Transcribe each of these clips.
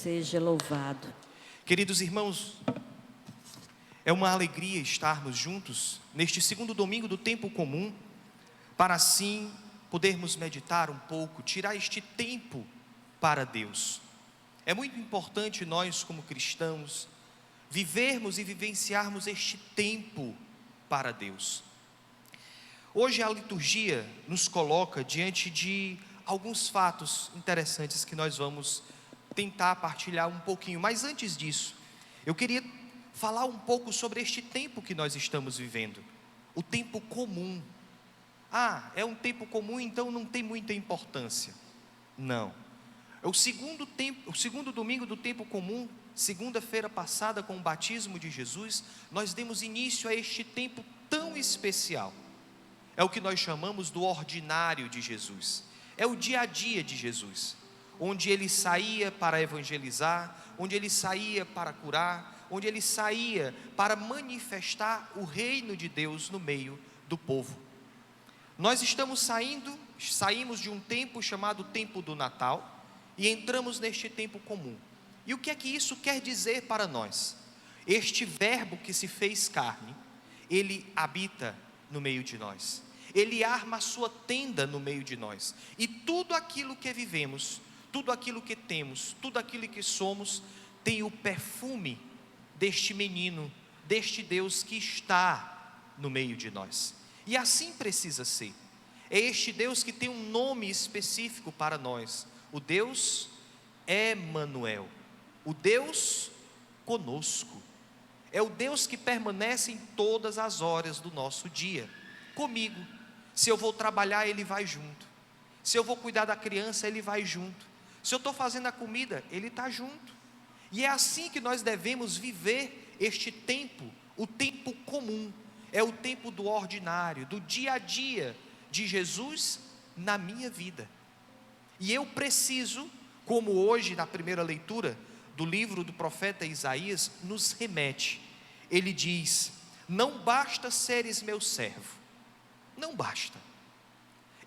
seja louvado. Queridos irmãos, é uma alegria estarmos juntos neste segundo domingo do tempo comum, para assim podermos meditar um pouco, tirar este tempo para Deus. É muito importante nós, como cristãos, vivermos e vivenciarmos este tempo para Deus. Hoje a liturgia nos coloca diante de alguns fatos interessantes que nós vamos tentar partilhar um pouquinho. Mas antes disso, eu queria falar um pouco sobre este tempo que nós estamos vivendo, o tempo comum. É um tempo comum, então não tem muita importância. Não. É o segundo domingo do tempo comum, segunda-feira passada, com o batismo de Jesus, nós demos início a este tempo tão especial. É o que nós chamamos do ordinário de Jesus. É o dia a dia de Jesus, onde ele saía para evangelizar, onde ele saía para curar, onde ele saía para manifestar o reino de Deus no meio do povo. Nós saímos de um tempo chamado tempo do Natal e entramos neste tempo comum. E o que é que isso quer dizer para nós? Este verbo que se fez carne, ele habita no meio de nós. Ele arma a sua tenda no meio de nós. E tudo aquilo que vivemos, tudo aquilo que temos, tudo aquilo que somos, tem o perfume deste menino, deste Deus que está no meio de nós. E assim precisa ser. É este Deus que tem um nome específico para nós. O Deus Emanuel. O Deus conosco. É o Deus que permanece em todas as horas do nosso dia. Comigo. Se eu vou trabalhar, Ele vai junto. Se eu vou cuidar da criança, Ele vai junto. Se eu estou fazendo a comida, Ele está junto. E é assim que nós devemos viver este tempo, o tempo comum. É o tempo do ordinário, do dia a dia de Jesus na minha vida. E eu preciso, como hoje na primeira leitura do livro do profeta Isaías nos remete, ele diz: não basta seres meu servo. Não basta.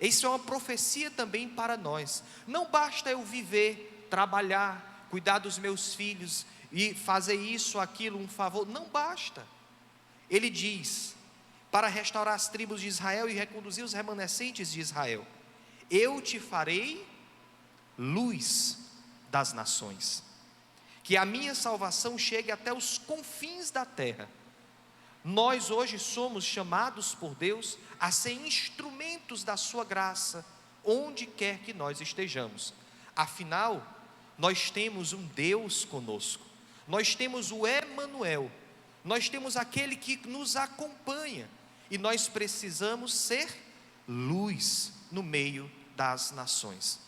Isso é uma profecia também para nós. Não basta eu viver, trabalhar, cuidar dos meus filhos e fazer isso, aquilo, um favor. Não basta. Ele diz, para restaurar as tribos de Israel e reconduzir os remanescentes de Israel: eu te farei luz das nações, que a minha salvação chegue até os confins da terra. Nós hoje somos chamados por Deus a ser instrumentos da sua graça, onde quer que nós estejamos. Afinal, nós temos um Deus conosco, nós temos o Emanuel, nós temos aquele que nos acompanha, e nós precisamos ser luz no meio das nações.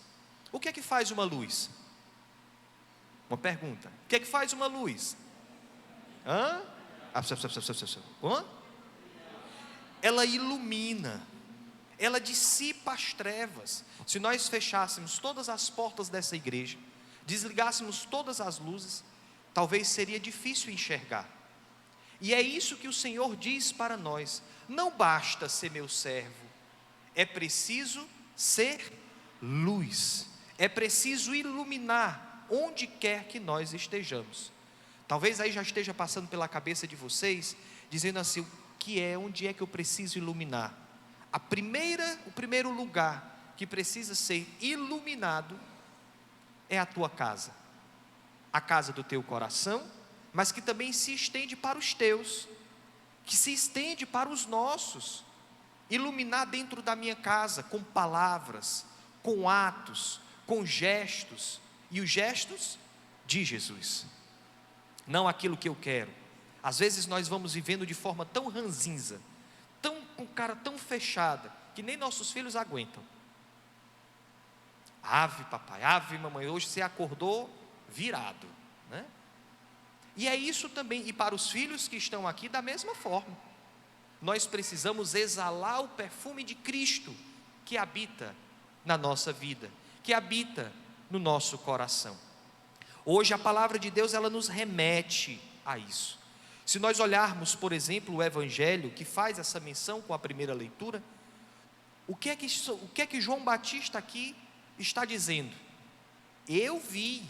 O que é que faz uma luz? Uma pergunta: o que é que faz uma luz? Ela ilumina, ela dissipa as trevas. Se nós fechássemos todas as portas dessa igreja, desligássemos todas as luzes, talvez seria difícil enxergar. E é isso que o Senhor diz para nós: não basta ser meu servo, é preciso ser luz, é preciso iluminar onde quer que nós estejamos. Talvez aí já esteja passando pela cabeça de vocês, dizendo assim: onde é que eu preciso iluminar? O primeiro lugar que precisa ser iluminado é a tua casa, a casa do teu coração, mas que também se estende para os teus, que se estende para os nossos. Iluminar dentro da minha casa, com palavras, com atos, com gestos, e os gestos de Jesus, não aquilo que eu quero. Às vezes nós vamos vivendo de forma tão ranzinza, com cara tão fechada, que nem nossos filhos aguentam. Ave papai, ave mamãe, hoje você acordou virado, né? E é isso também, e para os filhos que estão aqui da mesma forma. Nós precisamos exalar o perfume de Cristo, que habita na nossa vida, que habita no nosso coração. Hoje a palavra de Deus, ela nos remete a isso. Se nós olharmos, por exemplo, o Evangelho, que faz essa menção com a primeira leitura, o que é que João Batista aqui está dizendo? Eu vi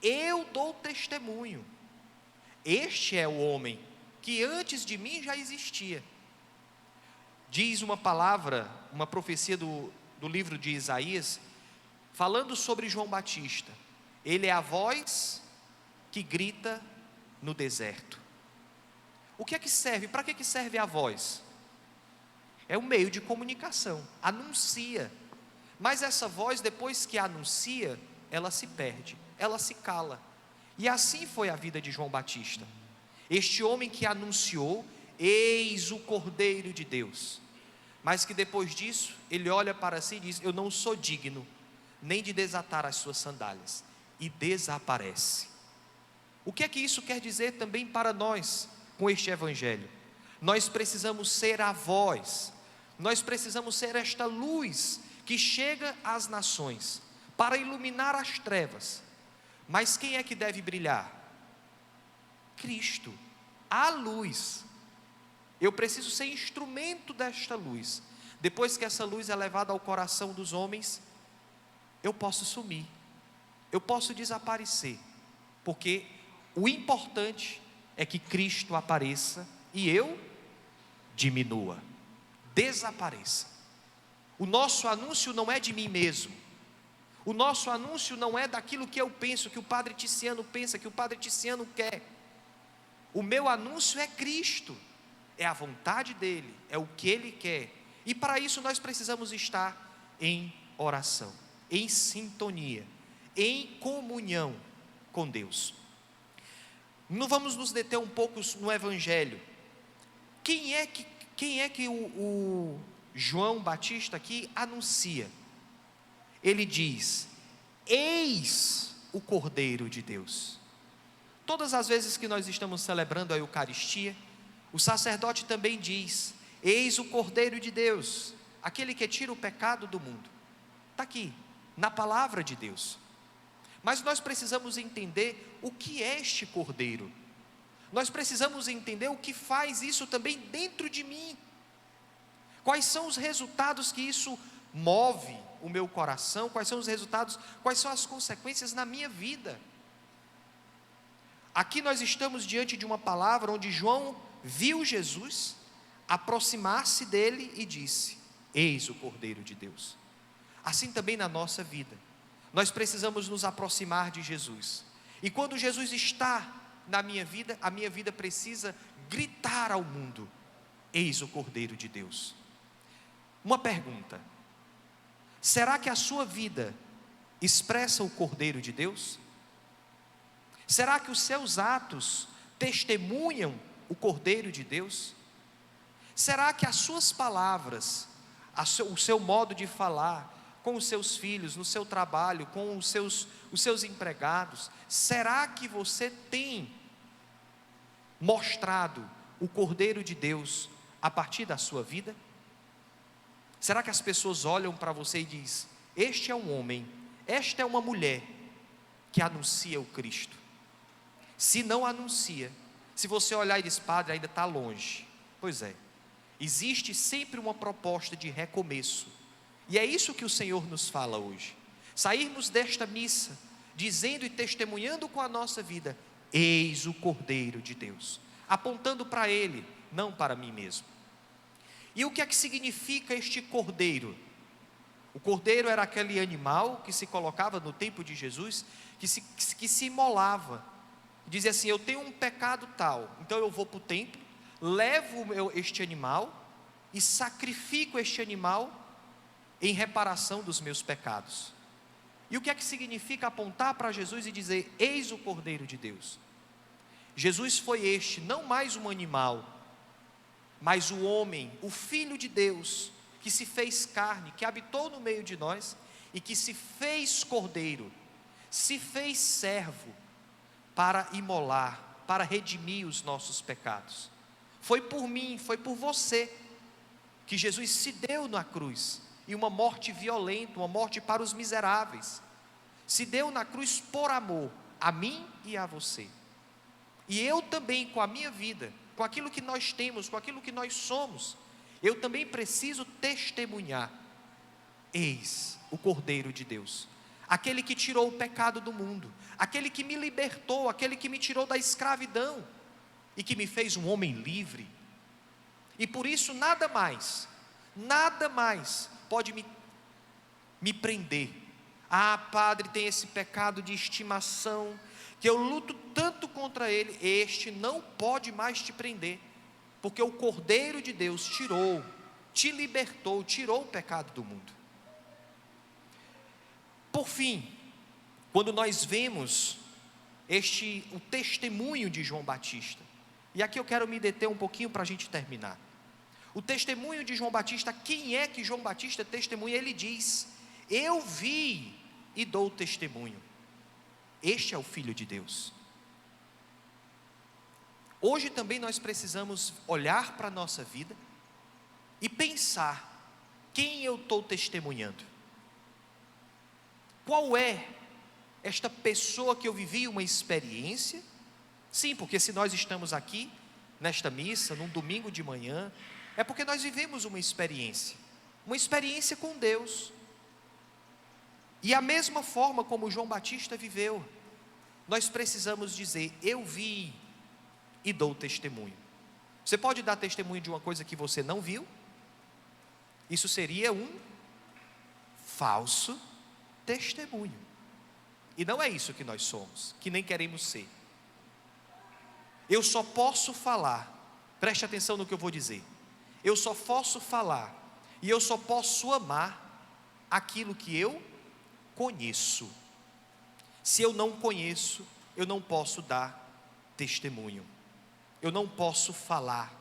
eu dou testemunho. Este é o homem que antes de mim já existia. Diz uma palavra, uma profecia do livro de Isaías, falando sobre João Batista. Ele é a voz que grita no deserto. O que é que serve? Para que serve a voz? É um meio de comunicação, anuncia. Mas essa voz, depois que anuncia, ela se perde, ela se cala. E assim foi a vida de João Batista. Este homem que anunciou, eis o Cordeiro de Deus. Mas que depois disso, ele olha para si e diz, eu não sou digno nem de desatar as suas sandálias. E desaparece. O que é que isso quer dizer também para nós, com este evangelho? Nós precisamos ser a voz, nós precisamos ser esta luz que chega às nações, para iluminar as trevas. Mas quem é que deve brilhar? Cristo, a luz. Eu preciso ser instrumento desta luz. Depois que essa luz é levada ao coração dos homens, eu posso sumir, eu posso desaparecer, porque o importante é que Cristo apareça e eu diminua, desapareça. O nosso anúncio não é de mim mesmo, o nosso anúncio não é daquilo que eu penso, que o Padre Ticiano pensa, que o Padre Ticiano quer. O meu anúncio é Cristo, é a vontade dEle, é o que Ele quer. E para isso nós precisamos estar em oração, em sintonia, em comunhão com Deus. Não vamos nos deter um pouco no Evangelho. Quem é que o João Batista aqui anuncia? Ele diz, eis o Cordeiro de Deus. Todas as vezes que nós estamos celebrando a Eucaristia, o sacerdote também diz, eis o Cordeiro de Deus, aquele que tira o pecado do mundo. Está aqui, na palavra de Deus. Mas nós precisamos entender o que é este Cordeiro. Nós precisamos entender o que faz isso também dentro de mim. Quais são os resultados que isso move o meu coração? Quais são os resultados, quais são as consequências na minha vida? Aqui nós estamos diante de uma palavra onde João viu Jesus aproximar-se dele e disse, eis o Cordeiro de Deus. Assim também na nossa vida, nós precisamos nos aproximar de Jesus. E quando Jesus está na minha vida, a minha vida precisa gritar ao mundo, eis o Cordeiro de Deus. Uma pergunta, será que a sua vida expressa o Cordeiro de Deus? Será que os seus atos testemunham o Cordeiro de Deus? Será que as suas palavras, o seu modo de falar com os seus filhos, no seu trabalho, com os seus empregados, será que você tem mostrado o Cordeiro de Deus a partir da sua vida? Será que as pessoas olham para você e dizem, este é um homem, esta é uma mulher que anuncia o Cristo? Se não anuncia, se você olhar e diz, padre, ainda está longe. Pois é, existe sempre uma proposta de recomeço. E é isso que o Senhor nos fala hoje. Sairmos desta missa, dizendo e testemunhando com a nossa vida, eis o Cordeiro de Deus. Apontando para Ele, não para mim mesmo. E o que é que significa este Cordeiro? O Cordeiro era aquele animal que se colocava no tempo de Jesus, que se imolava. Dizia assim, eu tenho um pecado tal, então eu vou para o templo, levo este animal e sacrifico este animal em reparação dos meus pecados. E o que é que significa apontar para Jesus e dizer, eis o Cordeiro de Deus? Jesus foi este, não mais um animal, mas o homem, o Filho de Deus, que se fez carne, que habitou no meio de nós, e que se fez Cordeiro, se fez servo, para imolar, para redimir os nossos pecados. Foi por mim, foi por você, que Jesus se deu na cruz, e uma morte violenta, uma morte para os miseráveis, se deu na cruz por amor, a mim e a você. E eu também, com a minha vida, com aquilo que nós temos, com aquilo que nós somos, eu também preciso testemunhar, eis o Cordeiro de Deus, aquele que tirou o pecado do mundo, aquele que me libertou, aquele que me tirou da escravidão e que me fez um homem livre. E por isso nada mais pode me prender. Ah, padre, tem esse pecado de estimação, que eu luto tanto contra ele. Este não pode mais te prender, porque o Cordeiro de Deus te libertou, tirou o pecado do mundo. Por fim, quando nós vemos o testemunho de João Batista, e aqui eu quero me deter um pouquinho para a gente terminar. O testemunho de João Batista, quem é que João Batista testemunha? Ele diz: eu vi e dou testemunho. Este é o Filho de Deus. Hoje também nós precisamos olhar para a nossa vida e pensar: quem eu estou testemunhando? Qual é esta pessoa que eu vivi uma experiência? Sim, porque se nós estamos aqui nesta missa, num domingo de manhã, é porque nós vivemos uma experiência com Deus. E a mesma forma como João Batista viveu, nós precisamos dizer: eu vi e dou testemunho. Você pode dar testemunho de uma coisa que você não viu? Isso seria um falso testemunho. E não é isso que nós somos, que nem queremos ser. Eu só posso falar, preste atenção no que eu vou dizer. Eu só posso falar e eu só posso amar aquilo que eu conheço. Se eu não conheço, eu não posso dar testemunho. Eu não posso falar.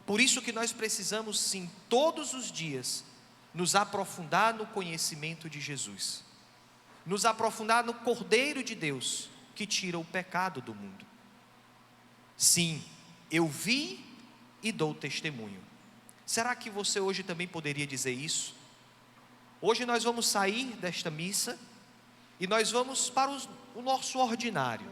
Por isso que nós precisamos sim, todos os dias, nos aprofundar no conhecimento de Jesus. Nos aprofundar no Cordeiro de Deus, que tira o pecado do mundo. Sim, eu vi e dou testemunho. Será que você hoje também poderia dizer isso? Hoje nós vamos sair desta missa e nós vamos para o nosso ordinário.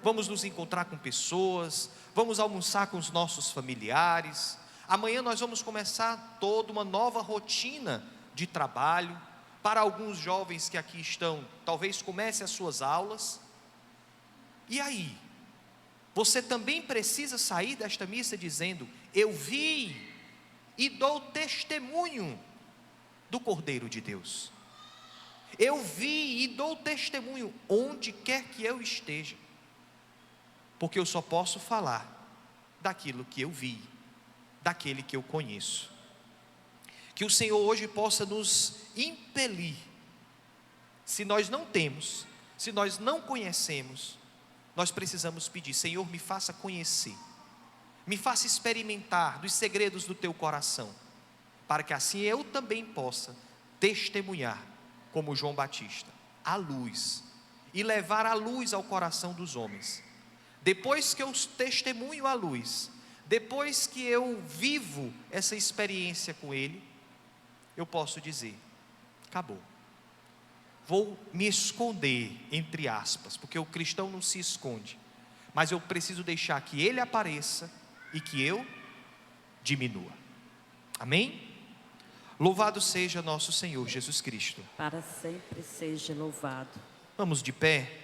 Vamos nos encontrar com pessoas, vamos almoçar com os nossos familiares. Amanhã nós vamos começar toda uma nova rotina de trabalho. Para alguns jovens que aqui estão, talvez comece as suas aulas. E aí? Você também precisa sair desta missa dizendo: eu vi e dou testemunho do Cordeiro de Deus. Eu vi e dou testemunho onde quer que eu esteja, porque eu só posso falar daquilo que eu vi, daquele que eu conheço. Que o Senhor hoje possa nos impelir. Se nós não temos, se nós não conhecemos, nós precisamos pedir: Senhor, me faça conhecer, me faça experimentar dos segredos do teu coração, para que assim eu também possa testemunhar como João Batista, a luz, e levar a luz ao coração dos homens. Depois que eu testemunho a luz, depois que eu vivo essa experiência com Ele, eu posso dizer: acabou. Vou me esconder, entre aspas, porque o cristão não se esconde, mas eu preciso deixar que Ele apareça e que eu diminua. Amém? Louvado seja nosso Senhor Jesus Cristo. Para sempre seja louvado. Vamos de pé.